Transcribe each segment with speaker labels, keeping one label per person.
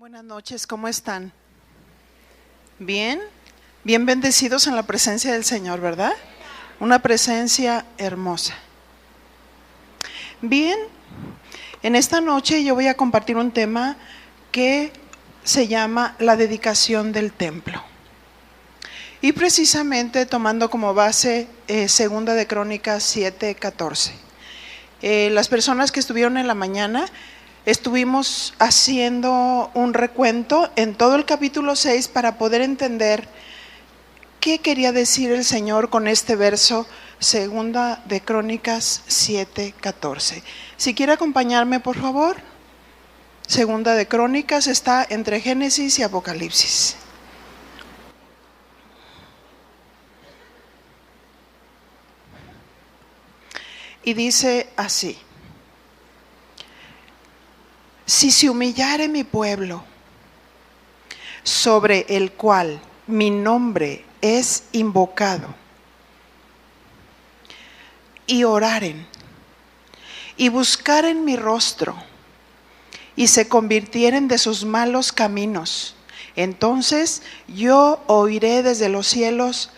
Speaker 1: Buenas noches, ¿cómo están? ¿Bien? Bien bendecidos en la presencia del Señor, ¿verdad? Una presencia hermosa. Bien, en esta noche yo voy a compartir un tema que se llama la dedicación del templo. Y precisamente tomando como base Segunda de Crónicas 7:14. Las personas que estuvieron en la mañana estuvimos haciendo un recuento en todo el capítulo 6 para poder entender qué quería decir el Señor con este verso, Segunda de Crónicas 7:14. Si quiere acompañarme, por favor. Segunda de Crónicas está entre Génesis y Apocalipsis. Y dice así: si se humillare mi pueblo, sobre el cual mi nombre es invocado, y oraren, y buscaren mi rostro, y se convirtieren de sus malos caminos, entonces yo oiré desde los cielos,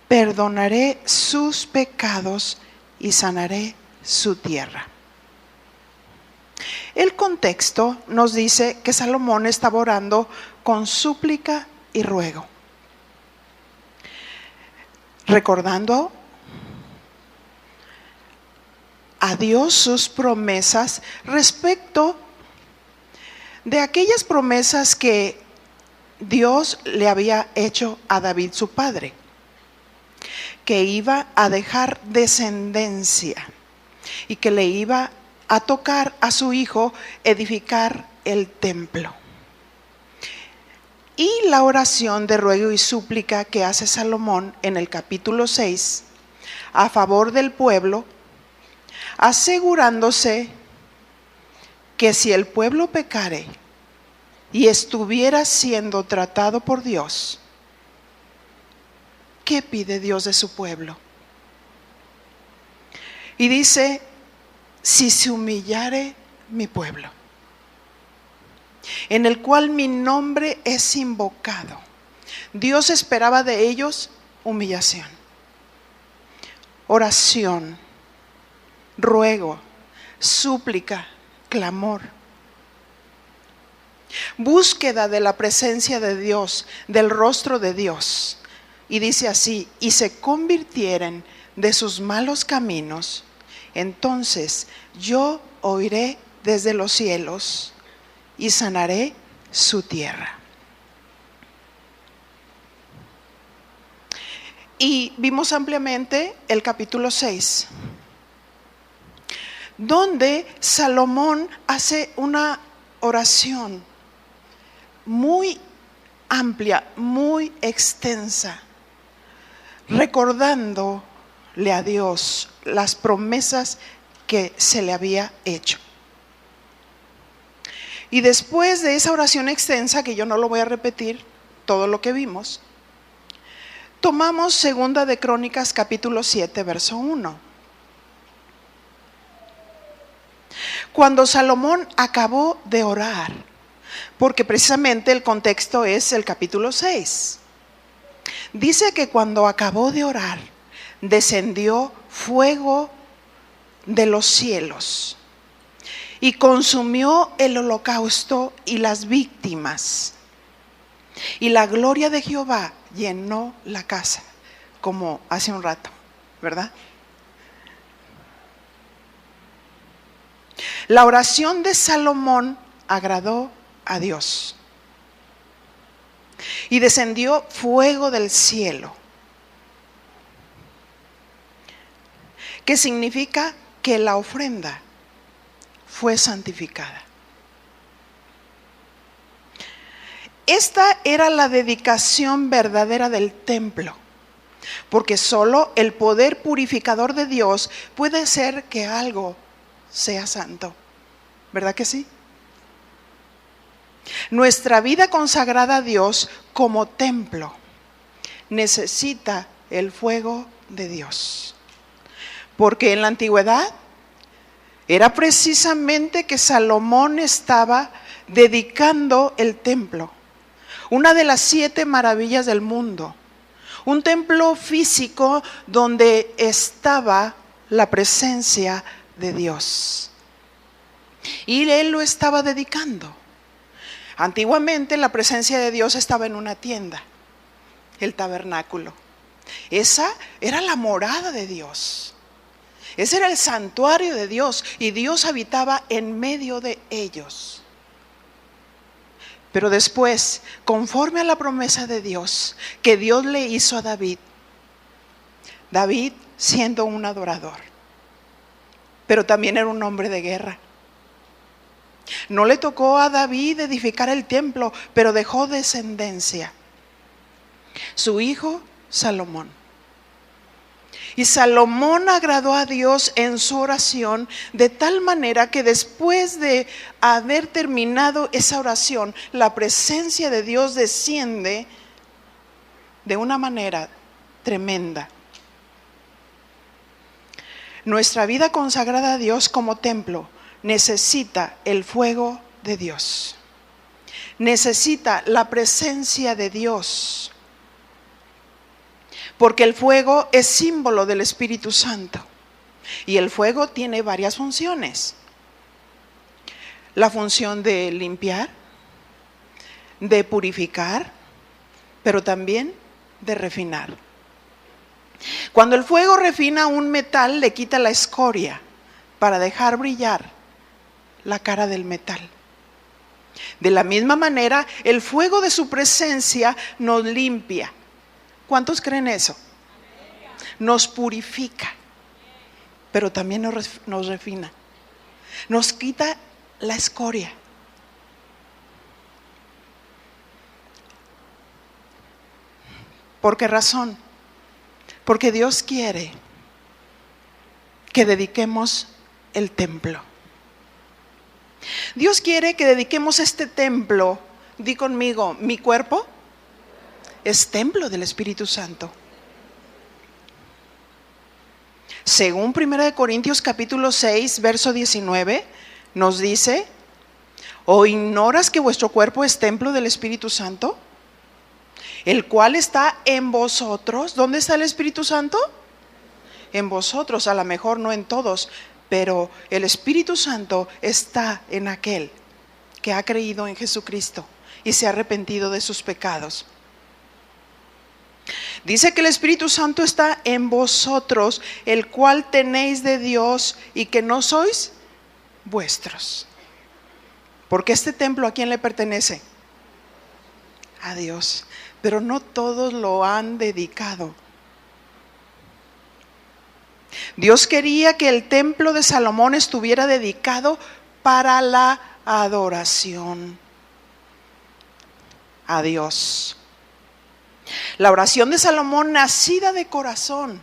Speaker 1: perdonaré sus pecados y sanaré su tierra. El contexto nos dice que Salomón estaba orando con súplica y ruego, recordando a Dios sus promesas respecto de aquellas promesas que Dios le había hecho a David su padre, que iba a dejar descendencia y que le iba a tocar a su hijo edificar el templo. Y la oración de ruego y súplica que hace Salomón en el capítulo 6 a favor del pueblo, asegurándose que si el pueblo pecare y estuviera siendo tratado por Dios, ¿qué pide Dios de su pueblo? Y dice: si se humillare mi pueblo, en el cual mi nombre es invocado. Dios esperaba de ellos humillación, oración, ruego, súplica, clamor, búsqueda de la presencia de Dios, del rostro de Dios. Y dice así: y se convirtieren de sus malos caminos, entonces yo oiré desde los cielos y sanaré su tierra. Y vimos ampliamente el capítulo 6, donde Salomón hace una oración muy amplia, muy extensa, recordándole a Dios las promesas que se le había hecho. Y después de esa oración extensa, que yo no lo voy a repetir, todo lo que vimos, tomamos Segunda de Crónicas capítulo 7, verso 1. Cuando Salomón acabó de orar, porque precisamente el contexto es el capítulo 6, dice que cuando acabó de orar, descendió fuego de los cielos y consumió el holocausto y las víctimas, y la gloria de Jehová llenó la casa, como hace un rato, ¿verdad? La oración de Salomón agradó a Dios y descendió fuego del cielo, que significa que la ofrenda fue santificada. Esta era la dedicación verdadera del templo, porque solo el poder purificador de Dios puede hacer que algo sea santo, ¿verdad que sí? Nuestra vida consagrada a Dios como templo necesita el fuego de Dios, porque en la antigüedad era precisamente que Salomón estaba dedicando el templo, una de las 7 maravillas del mundo, un templo físico donde estaba la presencia de Dios. Y él lo estaba dedicando. Antiguamente la presencia de Dios estaba en una tienda, el tabernáculo. Esa era la morada de Dios. Ese era el santuario de Dios y Dios habitaba en medio de ellos. Pero después, conforme a la promesa de Dios que Dios le hizo a David, David siendo un adorador, pero también era un hombre de guerra. No le tocó a David edificar el templo, pero dejó descendencia. Su hijo Salomón. Y Salomón agradó a Dios en su oración de tal manera que después de haber terminado esa oración, la presencia de Dios desciende de una manera tremenda. Nuestra vida consagrada a Dios como templo necesita el fuego de Dios. Necesita la presencia de Dios. Porque el fuego es símbolo del Espíritu Santo. Y el fuego tiene varias funciones. La función de limpiar, de purificar, pero también de refinar. Cuando el fuego refina un metal, le quita la escoria para dejar brillar la cara del metal. De la misma manera, el fuego de su presencia nos limpia. ¿Cuántos creen eso? Nos purifica, pero también nos refina. Nos quita la escoria. ¿Por qué razón? Porque Dios quiere que dediquemos el templo. Dios quiere que dediquemos este templo. Di conmigo, mi cuerpo es templo del Espíritu Santo. Según 1 Corintios capítulo 6, verso 19, nos dice: ¿o ignoras que vuestro cuerpo es templo del Espíritu Santo, el cual está en vosotros? ¿Dónde está el Espíritu Santo? En vosotros, a lo mejor no en todos, pero el Espíritu Santo está en aquel que ha creído en Jesucristo y se ha arrepentido de sus pecados. Dice que el Espíritu Santo está en vosotros, el cual tenéis de Dios y que no sois vuestros. Porque este templo, ¿a quién le pertenece? A Dios. Pero no todos lo han dedicado. Dios quería que el templo de Salomón estuviera dedicado para la adoración a Dios. La oración de Salomón, nacida de corazón,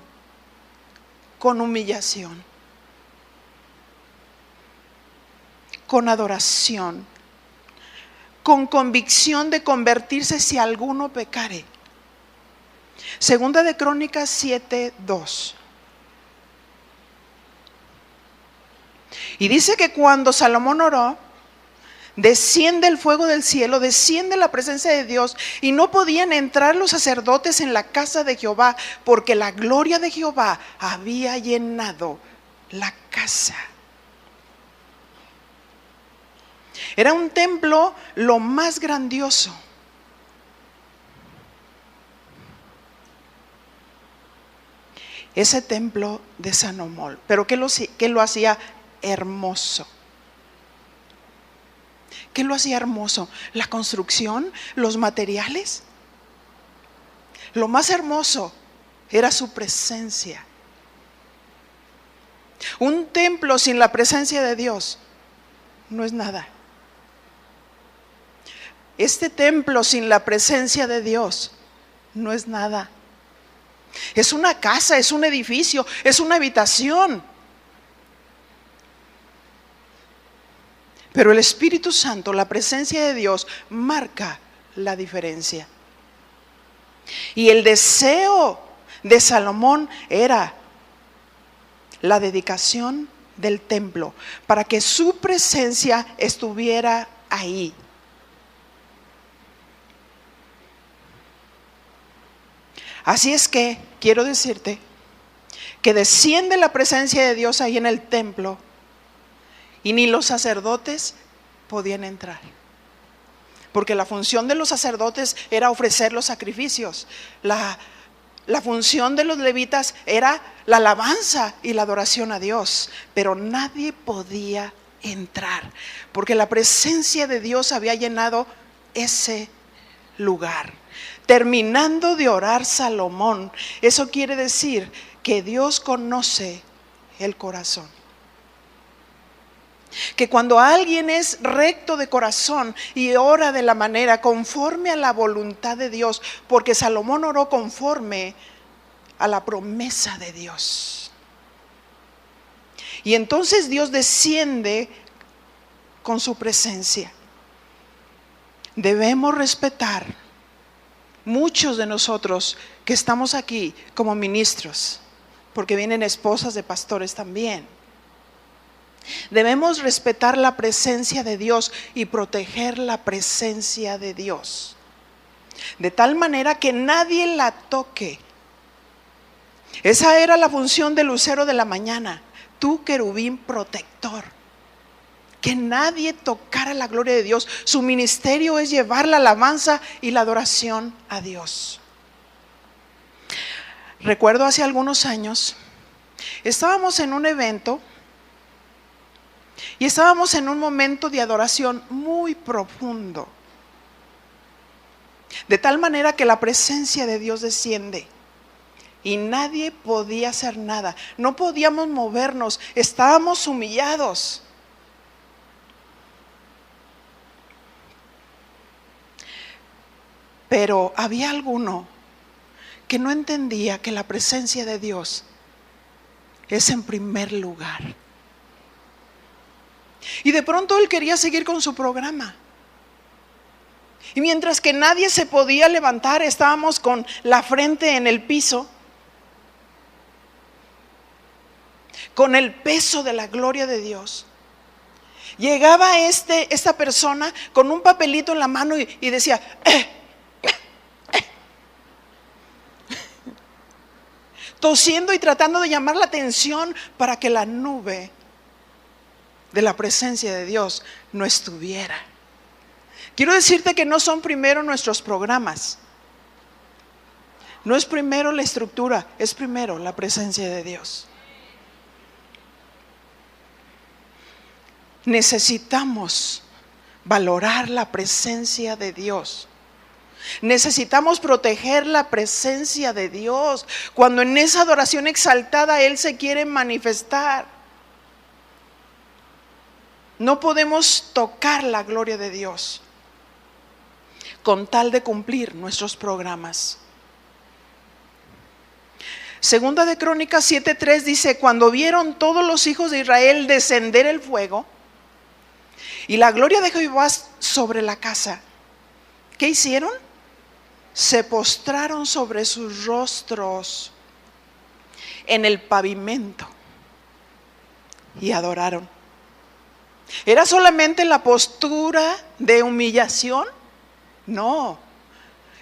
Speaker 1: con humillación, con adoración, con convicción de convertirse si alguno pecare. Segunda de Crónicas 7:2. Y dice que cuando Salomón oró, desciende el fuego del cielo, desciende la presencia de Dios, y no podían entrar los sacerdotes en la casa de Jehová, porque la gloria de Jehová había llenado la casa. Era un templo lo más grandioso. Ese templo de Salomón, pero ¿qué lo hacía hermoso? ¿Qué lo hacía hermoso? La construcción, los materiales. Lo más hermoso era su presencia. Un templo sin la presencia de Dios no es nada. Este templo sin la presencia de Dios no es nada. Es una casa, es un edificio, es una habitación. Pero el Espíritu Santo, la presencia de Dios, marca la diferencia. Y el deseo de Salomón era la dedicación del templo, para que su presencia estuviera ahí. Así es que quiero decirte que desciende la presencia de Dios ahí en el templo y ni los sacerdotes podían entrar. Porque la función de los sacerdotes era ofrecer los sacrificios. La función de los levitas era la alabanza y la adoración a Dios. Pero nadie podía entrar, porque la presencia de Dios había llenado ese lugar. Terminando de orar Salomón, eso quiere decir que Dios conoce el corazón. Que cuando alguien es recto de corazón y ora de la manera conforme a la voluntad de Dios, porque Salomón oró conforme a la promesa de Dios. Y entonces Dios desciende con su presencia. Debemos respetar, muchos de nosotros que estamos aquí como ministros, porque vienen esposas de pastores también. Debemos respetar la presencia de Dios y proteger la presencia de Dios, de tal manera que nadie la toque. Esa era la función del lucero de la mañana, tu querubín protector. Que nadie tocara la gloria de Dios. Su ministerio es llevar la alabanza y la adoración a Dios. Recuerdo hace algunos años, estábamos en un evento y estábamos en un momento de adoración muy profundo. De tal manera que la presencia de Dios desciende y nadie podía hacer nada. No podíamos movernos, estábamos humillados. Pero había alguno que no entendía que la presencia de Dios es en primer lugar. Y de pronto él quería seguir con su programa. Y mientras que nadie se podía levantar, estábamos con la frente en el piso, con el peso de la gloria de Dios. Llegaba esta persona con un papelito en la mano y decía, tosiendo y tratando de llamar la atención para que la nube de la presencia de Dios no estuviera. Quiero decirte que no son primero nuestros programas, no es primero la estructura, es primero la presencia de Dios. Necesitamos valorar la presencia de Dios. Necesitamos proteger la presencia de Dios cuando en esa adoración exaltada Él se quiere manifestar. No podemos tocar la gloria de Dios con tal de cumplir nuestros programas. Segunda de Crónicas 7:3 dice: cuando vieron todos los hijos de Israel descender el fuego y la gloria de Jehová sobre la casa, ¿qué hicieron? Se postraron sobre sus rostros en el pavimento y adoraron. ¿Era solamente la postura de humillación? No,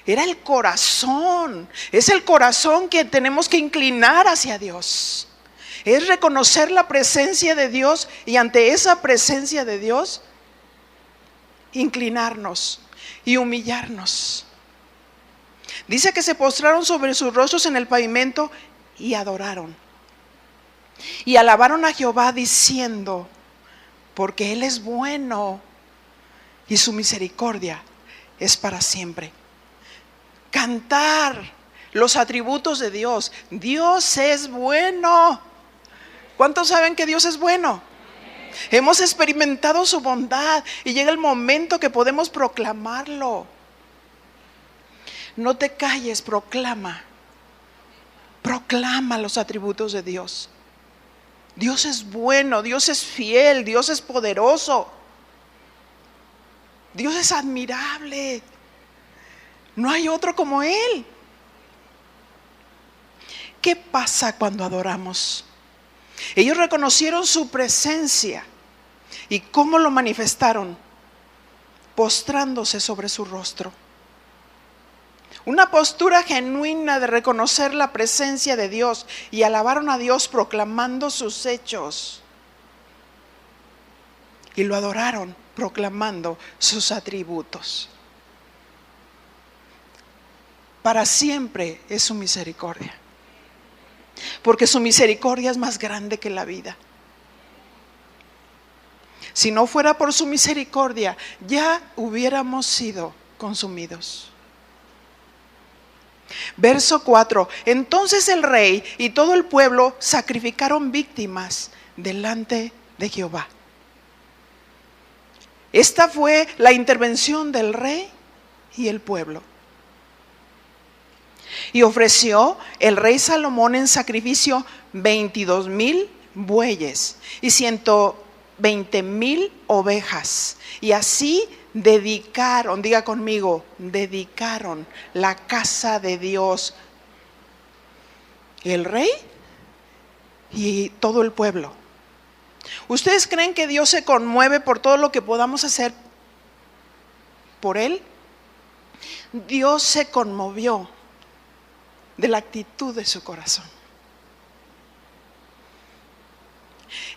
Speaker 1: era el corazón. Es el corazón que tenemos que inclinar hacia Dios. Es reconocer la presencia de Dios y ante esa presencia de Dios inclinarnos y humillarnos. Dice que se postraron sobre sus rostros en el pavimento y adoraron. Y alabaron a Jehová diciendo: porque Él es bueno y su misericordia es para siempre. Cantar los atributos de Dios. Dios es bueno. ¿Cuántos saben que Dios es bueno? Hemos experimentado su bondad y llega el momento que podemos proclamarlo. No te calles, proclama. Proclama los atributos de Dios. Dios es bueno, Dios es fiel, Dios es poderoso. Dios es admirable. No hay otro como Él. ¿Qué pasa cuando adoramos? Ellos reconocieron su presencia. ¿Y cómo lo manifestaron? postrándose sobre su rostro. Una postura genuina de reconocer la presencia de Dios, y alabaron a Dios proclamando sus hechos. Y lo adoraron proclamando sus atributos. Para siempre es su misericordia, porque su misericordia es más grande que la vida. Si no fuera por su misericordia, ya hubiéramos sido consumidos. Verso 4. Entonces el rey y todo el pueblo sacrificaron víctimas delante de Jehová. Esta fue la intervención del rey y el pueblo. Y ofreció el rey Salomón en sacrificio 22,000 bueyes y 120,000 ovejas. Y así dedicaron, diga conmigo, dedicaron la casa de Dios. El rey y todo el pueblo. ¿Ustedes creen que Dios se conmueve por todo lo que podamos hacer por Él? Dios se conmovió de la actitud de su corazón.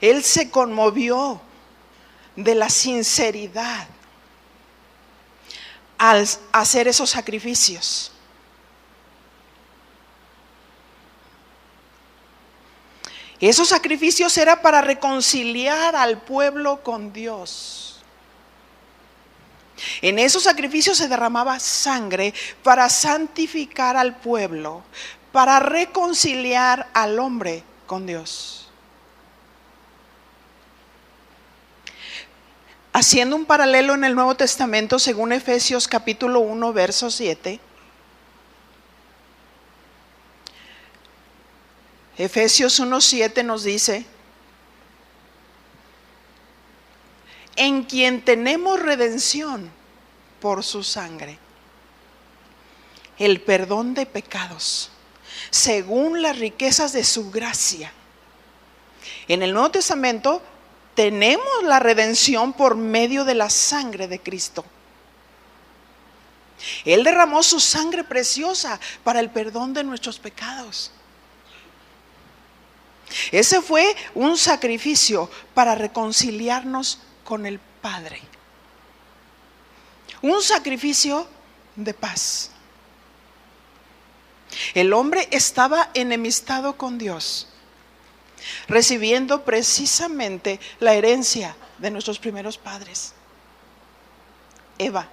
Speaker 1: Él se conmovió de la sinceridad al hacer esos sacrificios. Esos sacrificios eran para reconciliar al pueblo con Dios. En esos sacrificios se derramaba sangre para santificar al pueblo, para reconciliar al hombre con Dios. Haciendo un paralelo en el Nuevo Testamento, según Efesios capítulo 1, verso 7. Efesios 1:7 nos dice: en quien tenemos redención por su sangre, el perdón de pecados, según las riquezas de su gracia. En el Nuevo Testamento tenemos la redención por medio de la sangre de Cristo. Él derramó su sangre preciosa para el perdón de nuestros pecados. Ese fue un sacrificio para reconciliarnos con el Padre. Un sacrificio de paz. El hombre estaba enemistado con Dios, recibiendo precisamente la herencia de nuestros primeros padres, Eva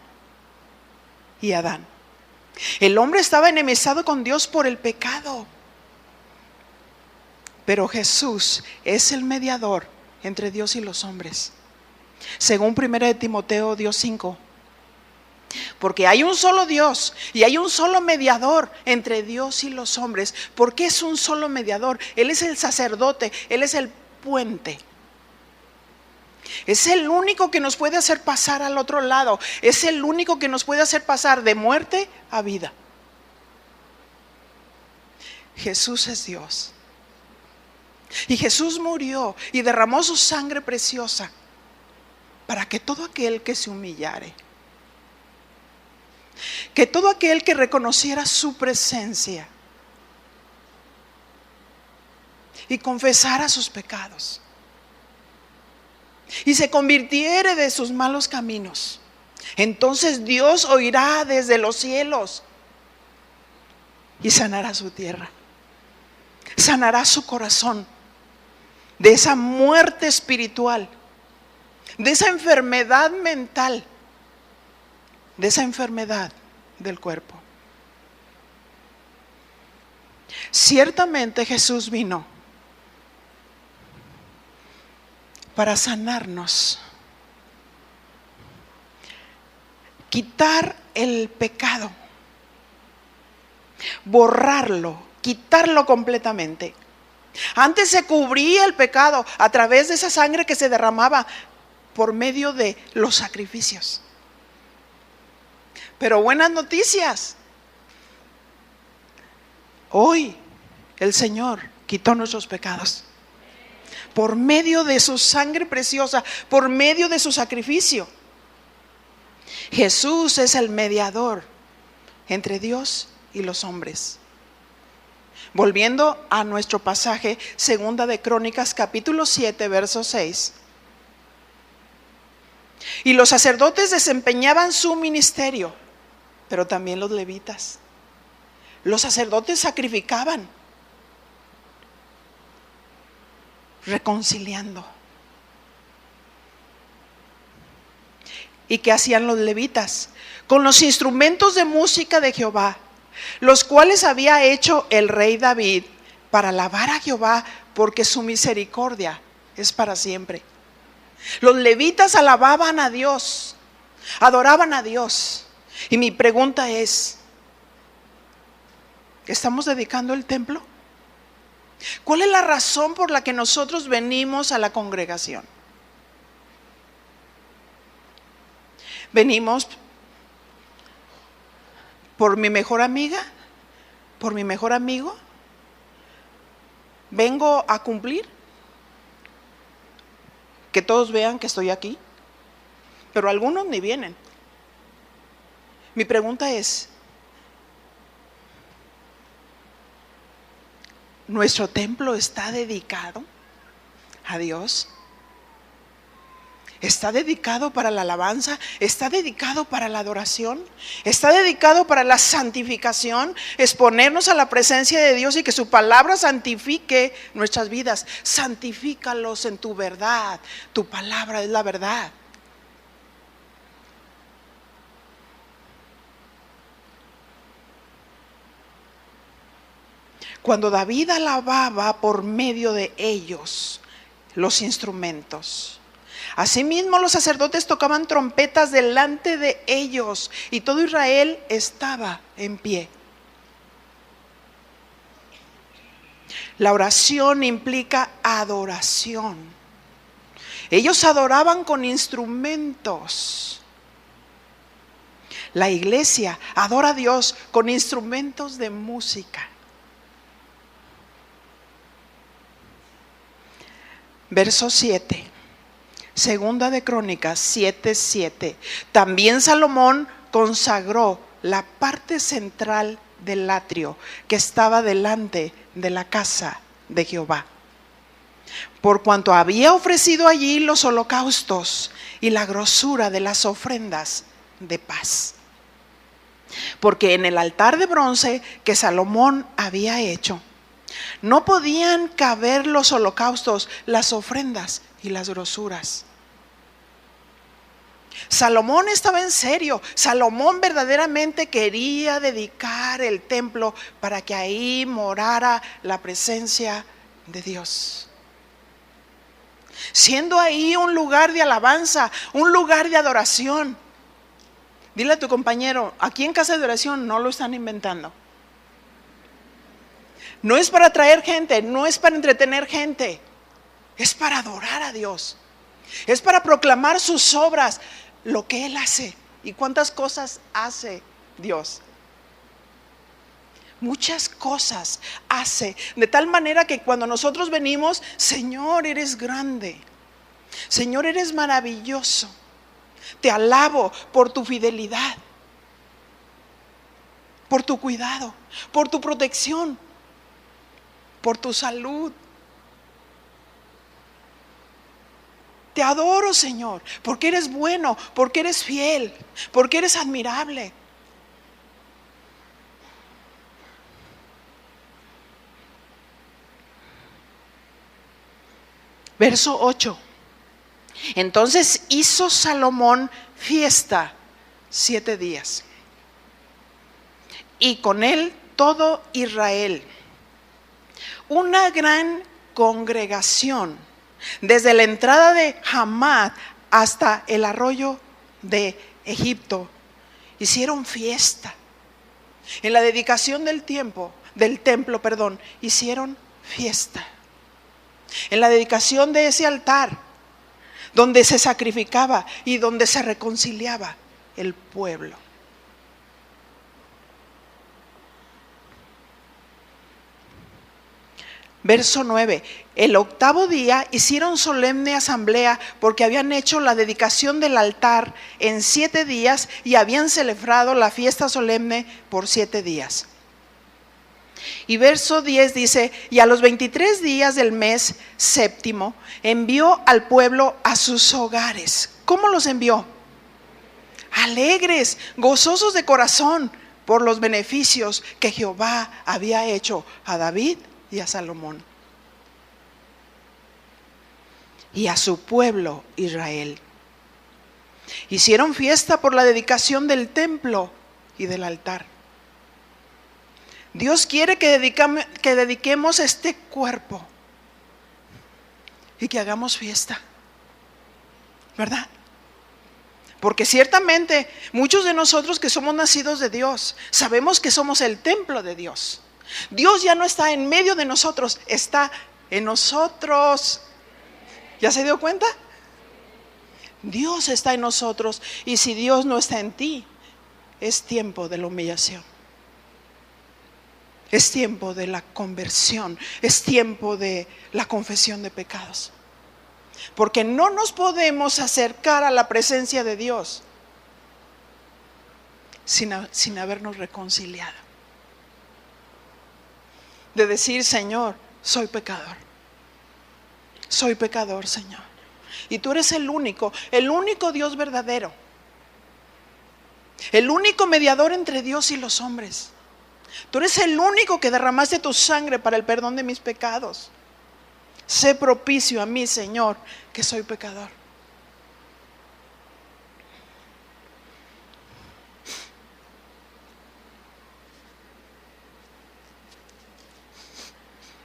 Speaker 1: y Adán. El hombre estaba enemistado con Dios por el pecado. Pero Jesús es el mediador entre Dios y los hombres. Según 1 Timoteo 2:5. Porque hay un solo Dios y hay un solo mediador entre Dios y los hombres. ¿Por qué es un solo mediador? Él es el sacerdote, Él es el puente. Es el único que nos puede hacer pasar al otro lado. Es el único que nos puede hacer pasar de muerte a vida. Jesús es Dios. Y Jesús murió y derramó su sangre preciosa para que todo aquel que se humillare, que todo aquel que reconociera su presencia y confesara sus pecados y se convirtiere de sus malos caminos, entonces Dios oirá desde los cielos y sanará su tierra, sanará su corazón de esa muerte espiritual, de esa enfermedad mental, de esa enfermedad del cuerpo. Ciertamente Jesús vino para sanarnos, quitar el pecado, borrarlo, quitarlo completamente. Antes se cubría el pecado a través de esa sangre que se derramaba por medio de los sacrificios. Pero buenas noticias. Hoy el Señor quitó nuestros pecados por medio de su sangre preciosa, por medio de su sacrificio. Jesús es el mediador entre Dios y los hombres. Volviendo a nuestro pasaje, segunda de Crónicas, capítulo 7, verso 6. Y los sacerdotes desempeñaban su ministerio, pero también los levitas. Los sacerdotes sacrificaban, reconciliando. ¿Y qué hacían los levitas? Con los instrumentos de música de Jehová, los cuales había hecho el rey David para alabar a Jehová, porque su misericordia es para siempre. Los levitas alababan a Dios, adoraban a Dios. Y mi pregunta es, ¿estamos dedicando el templo? ¿Cuál es la razón por la que nosotros venimos a la congregación? ¿Venimos por mi mejor amiga? ¿Por mi mejor amigo? ¿Vengo a cumplir? Que todos vean que estoy aquí, pero algunos ni vienen. Mi pregunta es, ¿nuestro templo está dedicado a Dios? ¿Está dedicado para la alabanza? ¿Está dedicado para la adoración? ¿Está dedicado para la santificación? Exponernos a la presencia de Dios y que su palabra santifique nuestras vidas. Santifícalos en tu verdad. Tu palabra es la verdad. Cuando David alababa por medio de ellos los instrumentos, asimismo los sacerdotes tocaban trompetas delante de ellos y todo Israel estaba en pie. La oración implica adoración. Ellos adoraban con instrumentos. La iglesia adora a Dios con instrumentos de música. Verso 7, segunda de Crónicas 7:7. También Salomón consagró la parte central del atrio que estaba delante de la casa de Jehová, por cuanto había ofrecido allí los holocaustos y la grosura de las ofrendas de paz. Porque en el altar de bronce que Salomón había hecho, no podían caber los holocaustos, las ofrendas y las grosuras. Salomón estaba en serio. Salomón verdaderamente quería dedicar el templo para que ahí morara la presencia de Dios. Siendo ahí un lugar de alabanza, un lugar de adoración. Dile a tu compañero, aquí en Casa de Oración no lo están inventando. No es para atraer gente, no es para entretener gente, es para adorar a Dios, es para proclamar sus obras, lo que Él hace. ¿Y cuántas cosas hace Dios? Muchas cosas hace, de tal manera que cuando nosotros venimos, Señor, eres grande, Señor, eres maravilloso, te alabo por tu fidelidad, por tu cuidado, por tu protección, por tu salud. Te adoro, Señor, porque eres bueno, porque eres fiel, porque eres admirable. Verso 8. Entonces hizo Salomón fiesta 7 días, y con él todo Israel, una gran congregación, desde la entrada de Hamad hasta el arroyo de Egipto. Hicieron fiesta. En la dedicación del templo, hicieron fiesta. En la dedicación de ese altar, donde se sacrificaba y donde se reconciliaba el pueblo. Verso 9. El octavo día hicieron solemne asamblea porque habían hecho la dedicación del altar en 7 días y habían celebrado la fiesta solemne por 7 días. Y verso 10 dice, y a los 23 días del mes séptimo envió al pueblo a sus hogares. ¿Cómo los envió? Alegres, gozosos de corazón por los beneficios que Jehová había hecho a David y a Salomón y a su pueblo Israel. Hicieron fiesta por la dedicación del templo y del altar. Dios quiere que dediquemos este cuerpo y que hagamos fiesta, ¿verdad? Porque ciertamente muchos de nosotros que somos nacidos de Dios, sabemos que somos el templo de Dios. Dios ya no está en medio de nosotros, está en nosotros. ¿Ya se dio cuenta? Dios está en nosotros, y si Dios no está en ti, es tiempo de la humillación. Es tiempo de la conversión, es tiempo de la confesión de pecados. Porque no nos podemos acercar a la presencia de Dios sin habernos reconciliado. De decir, Señor, soy pecador. Soy pecador, Señor. Y tú eres el único Dios verdadero. El único mediador entre Dios y los hombres. Tú eres el único que derramaste tu sangre para el perdón de mis pecados. Sé propicio a mí, Señor, que soy pecador.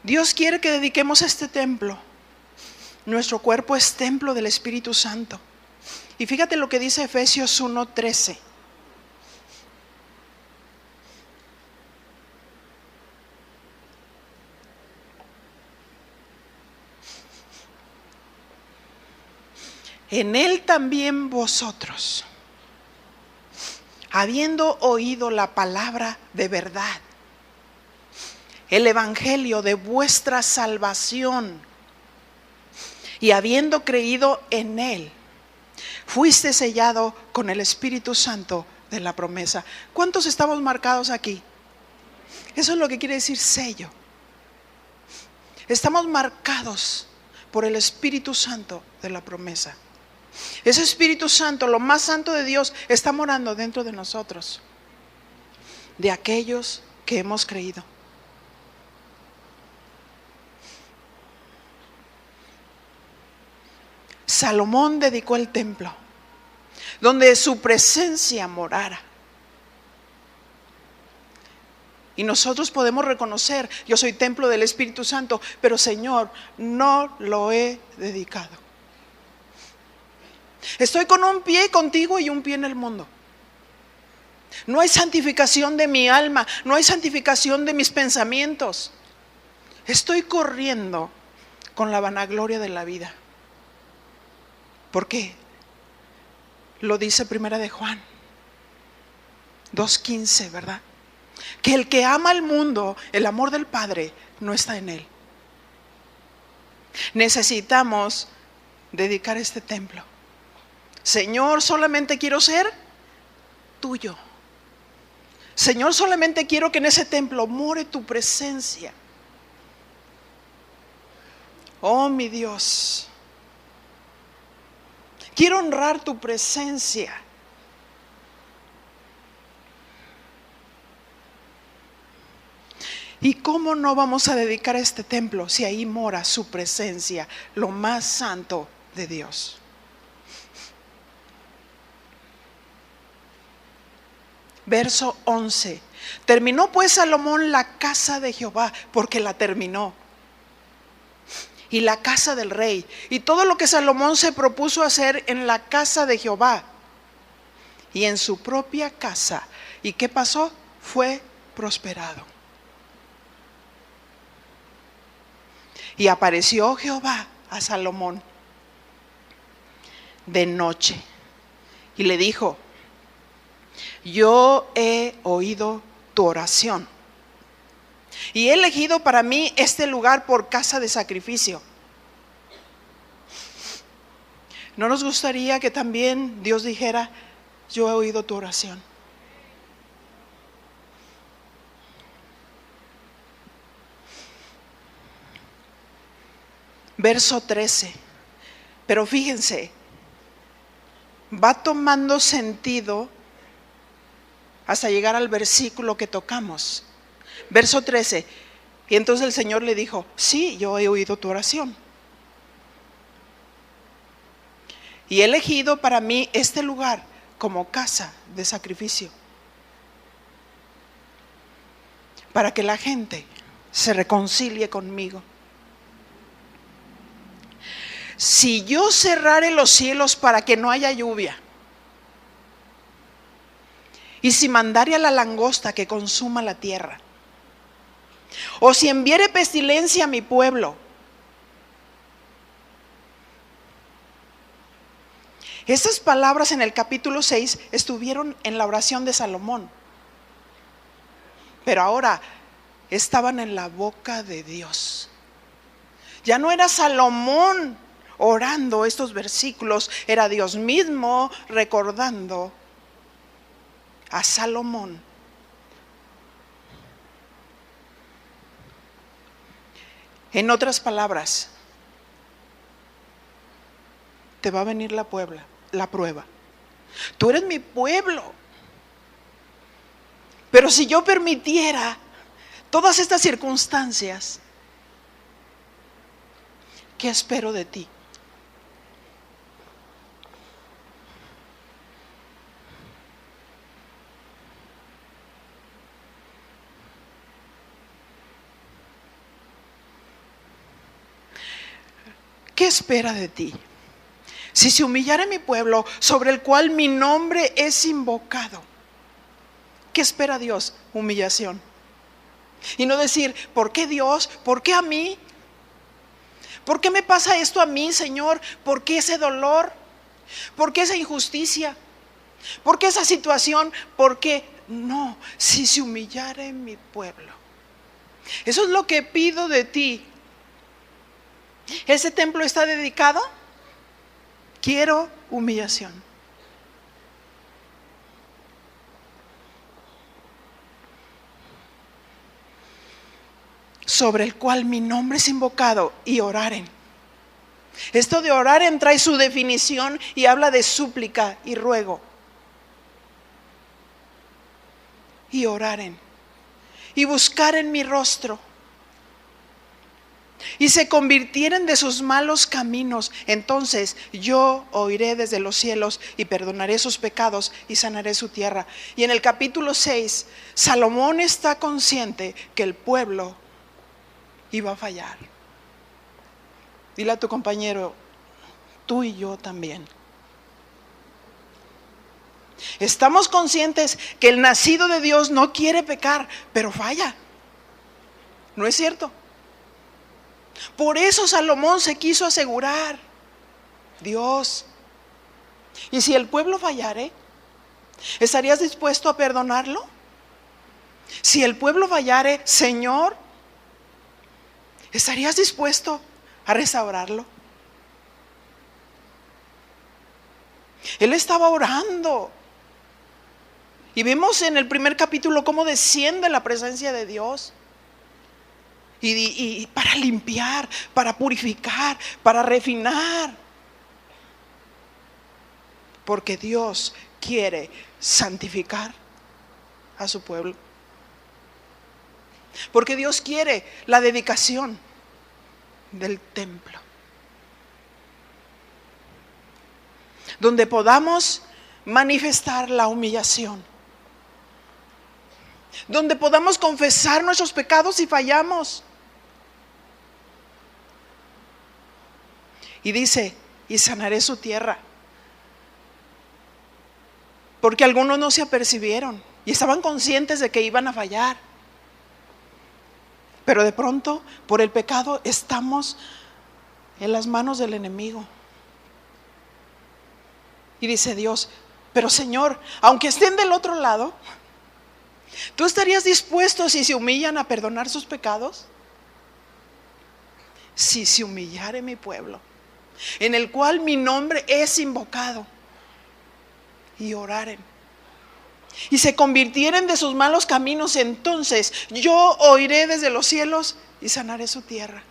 Speaker 1: Dios quiere que dediquemos este templo. Nuestro cuerpo es templo del Espíritu Santo. Y fíjate lo que dice Efesios 1:13. En él también vosotros, habiendo oído la palabra de verdad, el evangelio de vuestra salvación, y habiendo creído en él, fuiste sellado con el Espíritu Santo de la promesa. ¿Cuántos estamos marcados aquí? Eso es lo que quiere decir sello. Estamos marcados por el Espíritu Santo de la promesa. Ese Espíritu Santo, lo más santo de Dios, está morando dentro de nosotros, de aquellos que hemos creído. Salomón dedicó el templo donde su presencia morara. Y nosotros podemos reconocer, yo soy templo del Espíritu Santo, pero Señor, no lo he dedicado. Estoy con un pie contigo y un pie en el mundo. No hay santificación de mi alma, no hay santificación de mis pensamientos. Estoy corriendo con la vanagloria de la vida. ¿Por qué? Lo dice Primera de Juan 2:15, ¿verdad? Que el que ama al mundo, el amor del Padre no está en él. Necesitamos dedicar este templo. Señor, solamente quiero ser tuyo. Señor, solamente quiero que en ese templo more tu presencia. Oh, mi Dios, quiero honrar tu presencia. ¿Y cómo no vamos a dedicar este templo si ahí mora su presencia, lo más santo de Dios? Verso 11. Terminó pues Salomón la casa de Jehová, porque la terminó, y la casa del rey, y todo lo que Salomón se propuso hacer en la casa de Jehová y en su propia casa. ¿Y qué pasó? Fue prosperado. Y apareció Jehová a Salomón de noche y le dijo: yo he oído tu oración Y he elegido para mí este lugar por casa de sacrificio. ¿No nos gustaría que también Dios dijera: yo he oído tu oración? Verso 13. Pero fíjense, va tomando sentido hasta llegar al versículo que tocamos. Verso 13. Y entonces el Señor le dijo: sí, yo he oído tu oración. Y he elegido para mí este lugar como casa de sacrificio, para que la gente se reconcilie conmigo. Si yo cerrare los cielos para que no haya lluvia, y si mandare a la langosta que consuma la tierra, o si enviere pestilencia a mi pueblo. Estas palabras en el capítulo 6 estuvieron en la oración de Salomón, pero ahora estaban en la boca de Dios. Ya no era Salomón orando estos versículos, era Dios mismo recordando a Salomón. En otras palabras, te va a venir la prueba. Tú eres mi pueblo. Pero si yo permitiera todas estas circunstancias, ¿qué espero de ti? ¿Qué espera de ti? Si se humillare mi pueblo, sobre el cual mi nombre es invocado. ¿Qué espera Dios? Humillación. Y no decir: ¿por qué Dios? ¿Por qué a mí? ¿Por qué me pasa esto a mí, Señor? ¿Por qué ese dolor? ¿Por qué esa injusticia? ¿Por qué esa situación? ¿Por qué? No, si se humillare mi pueblo. Eso es lo que pido de ti. ¿Ese templo está dedicado? Quiero humillación. Sobre el cual mi nombre es invocado, y oraren. Esto de oraren trae su definición y habla de súplica y ruego. Y oraren y buscaren mi rostro, y se convirtieren de sus malos caminos, entonces yo oiré desde los cielos y perdonaré sus pecados y sanaré su tierra. Y en el capítulo 6, Salomón está consciente que el pueblo iba a fallar. Dile a tu compañero: tú y yo también. Estamos conscientes que el nacido de Dios no quiere pecar, pero falla. ¿No es cierto? Por eso Salomón se quiso asegurar: Dios, ¿y si el pueblo fallare? ¿Estarías dispuesto a perdonarlo? Si el pueblo fallare, Señor, ¿estarías dispuesto a restaurarlo? Él estaba orando. Y vemos en el primer capítulo cómo desciende la presencia de Dios. Y para limpiar, para purificar, para refinar. Porque Dios quiere santificar a su pueblo. Porque Dios quiere la dedicación del templo, donde podamos manifestar la humillación, donde podamos confesar nuestros pecados si fallamos. Y dice: y sanaré su tierra. Porque algunos no se apercibieron y estaban conscientes de que iban a fallar. Pero de pronto, por el pecado, estamos en las manos del enemigo. Y dice Dios: pero Señor, aunque estén del otro lado, ¿Tú estarías dispuesto, si se humillan, a perdonar sus pecados? Si se humillare mi pueblo, en el cual mi nombre es invocado, y oraren, y se convirtieren de sus malos caminos, entonces yo oiré desde los cielos y sanaré su tierra.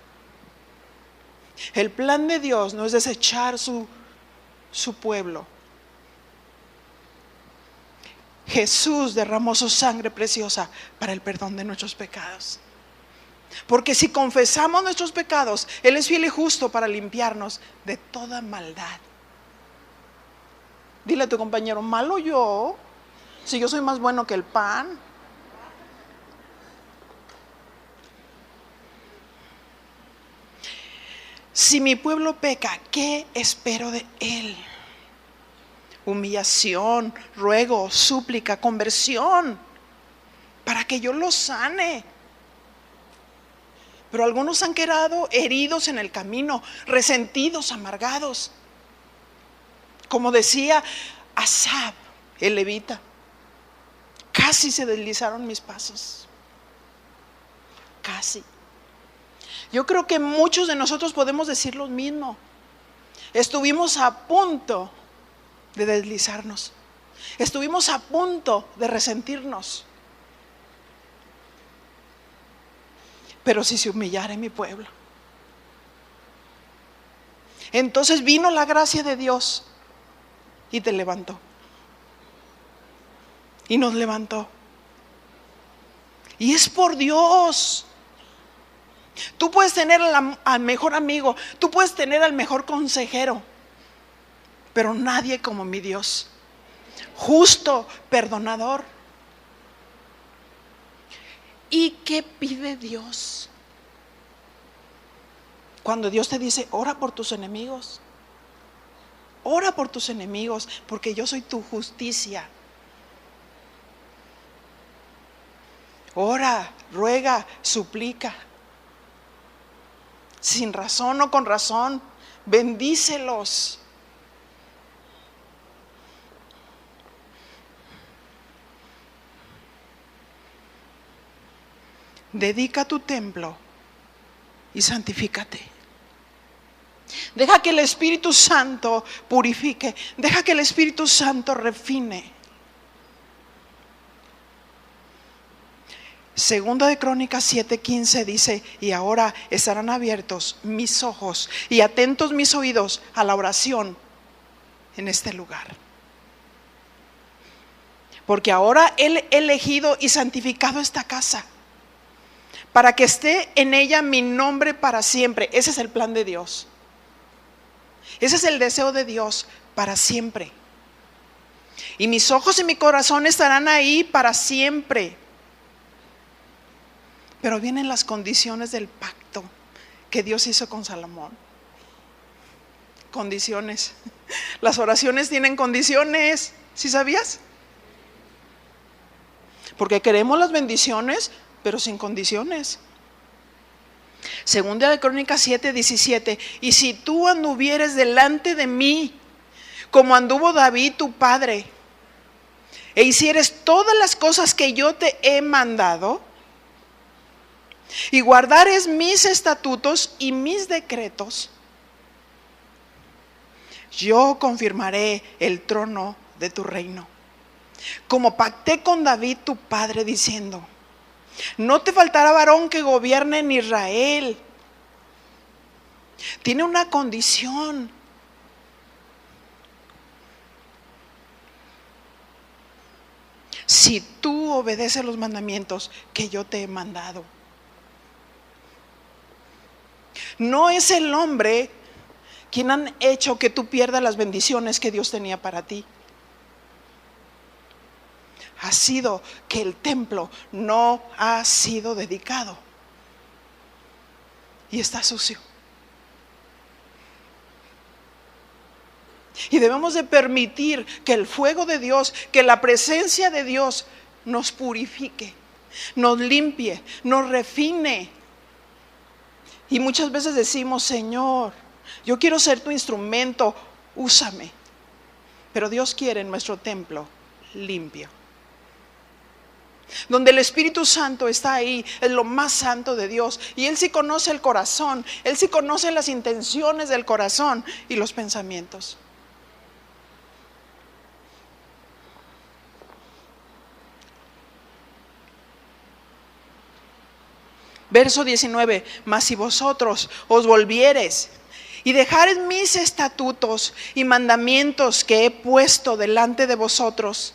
Speaker 1: El plan de Dios no es desechar su pueblo. Jesús derramó su sangre preciosa para el perdón de nuestros pecados. Porque si confesamos nuestros pecados, Él es fiel y justo para limpiarnos de toda maldad. Dile a tu compañero: malo yo, si yo soy más bueno que el pan. Si mi pueblo peca, ¿qué espero de él? Humillación, ruego, súplica, conversión, para que yo los sane. Pero algunos han quedado heridos en el camino, resentidos, amargados. Como decía Asaf, el levita: casi se deslizaron mis pasos. Casi. Yo creo que muchos de nosotros podemos decir lo mismo. Estuvimos a punto de deslizarnos. Estuvimos a punto de resentirnos. Pero si se humillare mi pueblo, entonces vino la gracia de Dios y te levantó. Y nos levantó. Y es por Dios. Tú puedes tener al mejor amigo, tú puedes tener al mejor consejero, pero nadie como mi Dios, justo, perdonador. ¿Y qué pide Dios? Cuando Dios te dice: ora por tus enemigos, ora por tus enemigos, porque yo soy tu justicia. Ora, ruega, suplica, sin razón o con razón, bendícelos. Dedica tu templo y santifícate. Deja que el Espíritu Santo purifique. Deja que el Espíritu Santo refine. Segunda de Crónicas 7:15 dice: y ahora estarán abiertos mis ojos y atentos mis oídos a la oración en este lugar. Porque ahora Él ha elegido y santificado esta casa, para que esté en ella mi nombre para siempre. Ese es el plan de Dios. Ese es el deseo de Dios para siempre. Y mis ojos y mi corazón estarán ahí para siempre. Pero vienen las condiciones del pacto que Dios hizo con Salomón. Condiciones. Las oraciones tienen condiciones. ¿Sí sabías? Porque queremos las bendiciones, pero sin condiciones. Segunda de Crónicas 7:17: y si tú anduvieres delante de mí, como anduvo David tu padre, e hicieres todas las cosas que yo te he mandado, y guardares mis estatutos y mis decretos, yo confirmaré el trono de tu reino, como pacté con David tu padre, diciendo: no te faltará varón que gobierne en Israel. Tiene una condición. Si tú obedeces los mandamientos que yo te he mandado. No es el hombre quien han hecho que tú pierdas las bendiciones que Dios tenía para ti. Ha sido que el templo no ha sido dedicado y está sucio. Y debemos de permitir que el fuego de Dios, que la presencia de Dios nos purifique, nos limpie, nos refine. Y muchas veces decimos: Señor, yo quiero ser tu instrumento, úsame. Pero Dios quiere en nuestro templo limpio. donde el Espíritu Santo está ahí, es lo más santo de Dios. Y Él sí conoce el corazón, Él sí conoce las intenciones del corazón y los pensamientos. Verso 19, mas si vosotros os volviereis y dejareis mis estatutos y mandamientos que he puesto delante de vosotros,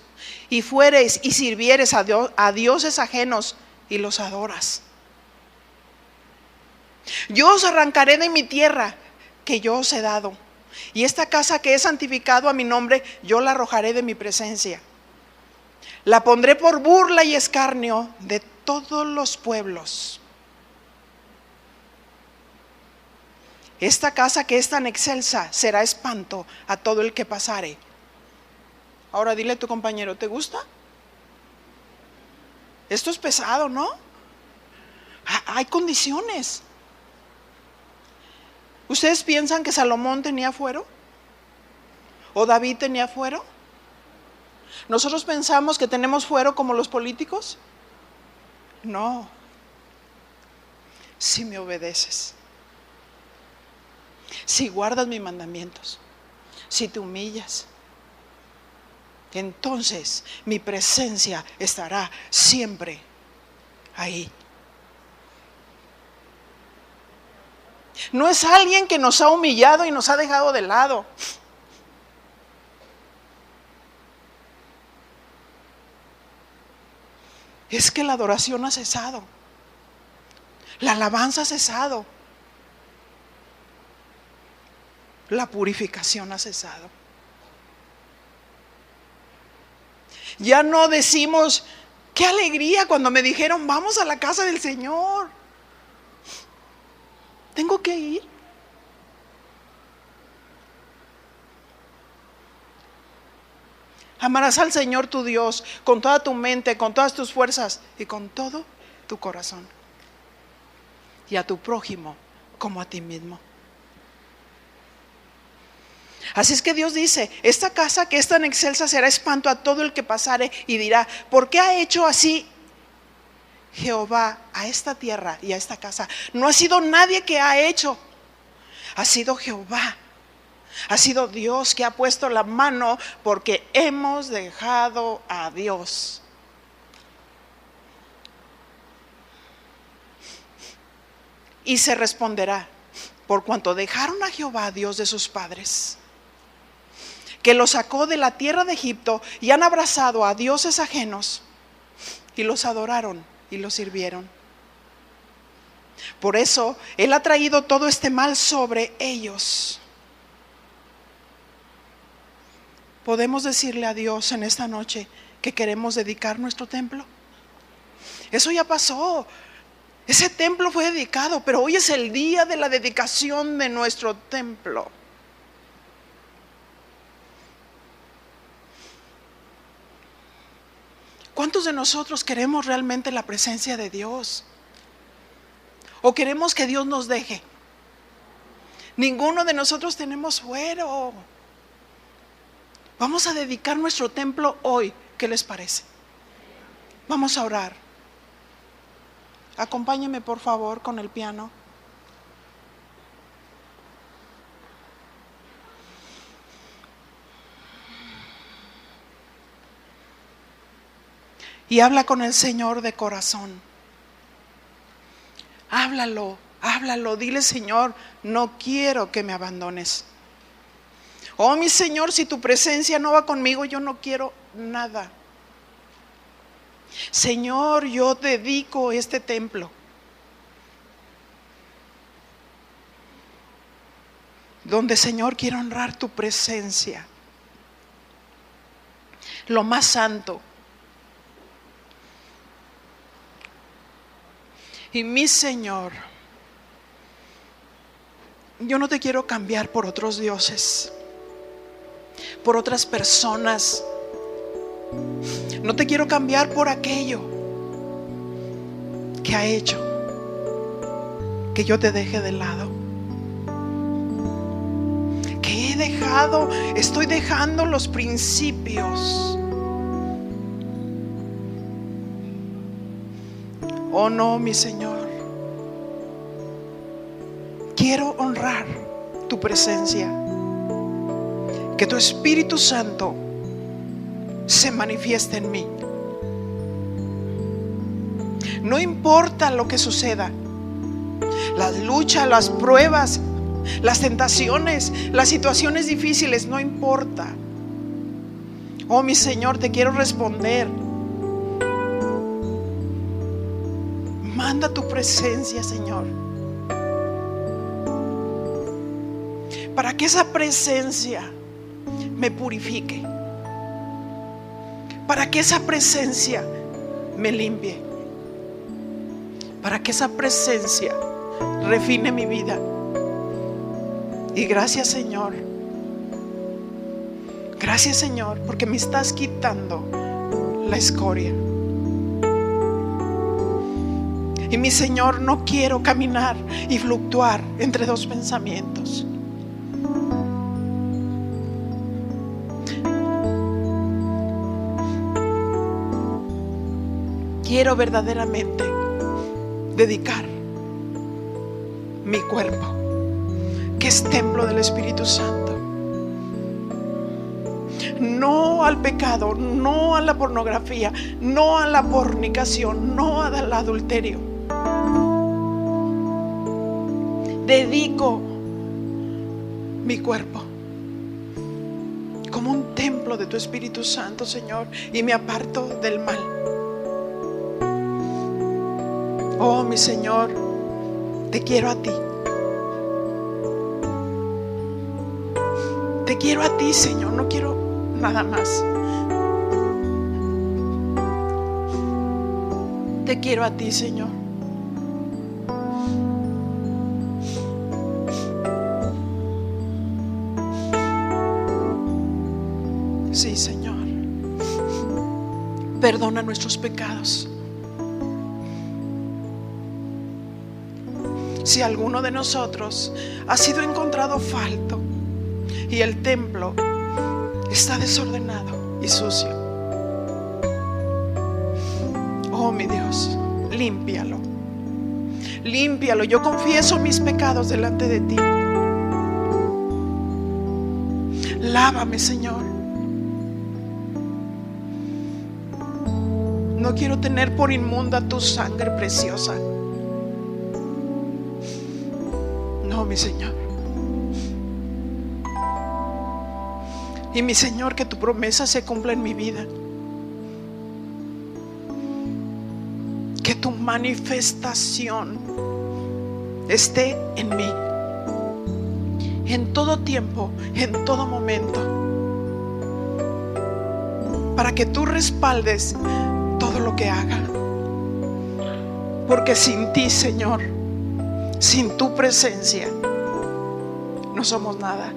Speaker 1: y fuereis y sirviereis a dioses ajenos y los adoras, yo os arrancaré de mi tierra que yo os he dado, y esta casa que he santificado a mi nombre, yo la arrojaré de mi presencia. La pondré por burla y escarnio de todos los pueblos. Esta casa que es tan excelsa será espanto a todo el que pasare. Ahora dile a tu compañero, ¿te gusta? Esto es pesado, ¿no? Hay condiciones. ¿Ustedes piensan que Salomón tenía fuero? ¿O David tenía fuero? ¿Nosotros pensamos que tenemos fuero como los políticos? No. Si me obedeces, si guardas mis mandamientos, si te humillas, entonces mi presencia estará siempre ahí. No es alguien que nos ha humillado y nos ha dejado de lado. Es que la adoración ha cesado, la alabanza ha cesado, la purificación ha cesado. Ya no decimos, qué alegría cuando me dijeron, vamos a la casa del Señor. Tengo que ir. Amarás al Señor tu Dios con toda tu mente, con todas tus fuerzas y con todo tu corazón. Y a tu prójimo como a ti mismo. Así es que Dios dice, esta casa que es tan excelsa será espanto a todo el que pasare y dirá, ¿por qué ha hecho así Jehová a esta tierra y a esta casa? No ha sido nadie que ha hecho, ha sido Jehová. Ha sido Dios que ha puesto la mano porque hemos dejado a Dios. Y se responderá, por cuanto dejaron a Jehová, Dios de sus padres, que los sacó de la tierra de Egipto, y han abrazado a dioses ajenos y los adoraron y los sirvieron. Por eso Él ha traído todo este mal sobre ellos. ¿Podemos decirle a Dios en esta noche que queremos dedicar nuestro templo? Eso ya pasó. Ese templo fue dedicado, pero hoy es el día de la dedicación de nuestro templo. ¿Cuántos de nosotros queremos realmente la presencia de Dios? ¿O queremos que Dios nos deje? Ninguno de nosotros tenemos fuero. Vamos a dedicar nuestro templo hoy. ¿Qué les parece? Vamos a orar. Acompáñenme por favor con el piano. Y habla con el Señor de corazón. Háblalo, háblalo. Dile, Señor, no quiero que me abandones. Oh, mi Señor, si tu presencia no va conmigo, yo no quiero nada. Señor, yo dedico este templo, donde, Señor, quiero honrar tu presencia, lo más santo. Y mi Señor, yo no te quiero cambiar por otros dioses, por otras personas. No te quiero cambiar por aquello que ha hecho que yo te deje de lado. Que he dejado, estoy dejando los principios. Oh no, mi Señor. Quiero honrar tu presencia. Que tu Espíritu Santo se manifieste en mí. No importa lo que suceda, las luchas, las pruebas, las tentaciones, las situaciones difíciles, no importa. Oh mi Señor, te quiero responder. Manda tu presencia, Señor, para que esa presencia me purifique, para que esa presencia me limpie, para que esa presencia refine mi vida. Y gracias, Señor. Gracias, Señor, porque me estás quitando la escoria. Y mi Señor, no quiero caminar y fluctuar entre dos pensamientos. Quiero verdaderamente dedicar mi cuerpo, que es templo del Espíritu Santo, no al pecado, no a la pornografía, no a la fornicación, no al adulterio. Dedico mi cuerpo como un templo de tu Espíritu Santo, Señor, y me aparto del mal. Oh, mi Señor, te quiero a ti. Te quiero a ti, Señor, no quiero nada más. Te quiero a ti, Señor. Sí, Señor. Perdona nuestros pecados. Si alguno de nosotros ha sido encontrado falto y el templo está desordenado y sucio, oh mi Dios, límpialo. Límpialo. Yo confieso mis pecados delante de ti. Lávame, Señor. No quiero tener por inmunda tu sangre preciosa. No, mi Señor. Y mi Señor, que tu promesa se cumpla en mi vida. Que tu manifestación esté en mí, en todo tiempo, en todo momento, para que tú respaldes todo lo que haga. Porque sin ti, Señor, sin tu presencia, no somos nada.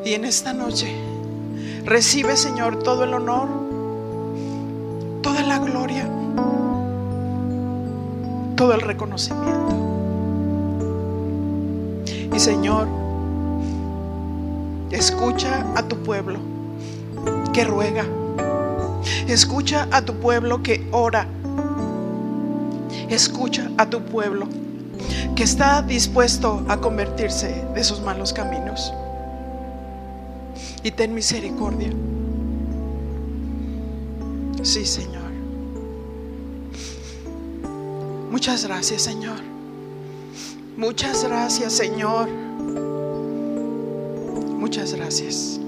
Speaker 1: Y en esta noche recibe, Señor, todo el honor, toda la gloria, todo el reconocimiento. Y Señor, escucha a tu pueblo que ruega. Escucha a tu pueblo que ora. Escucha a tu pueblo que está dispuesto a convertirse de sus malos caminos. Y ten misericordia. Sí, Señor. Muchas gracias, Señor. Muchas gracias, Señor. Muchas gracias.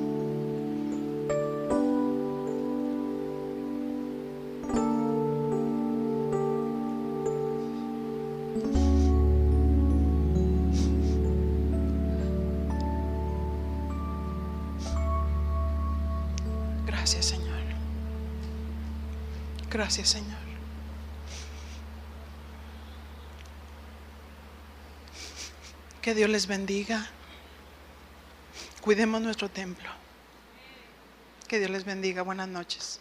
Speaker 1: Gracias, Señor. Gracias, Señor. Que Dios les bendiga. Cuidemos nuestro templo. Que Dios les bendiga. Buenas noches.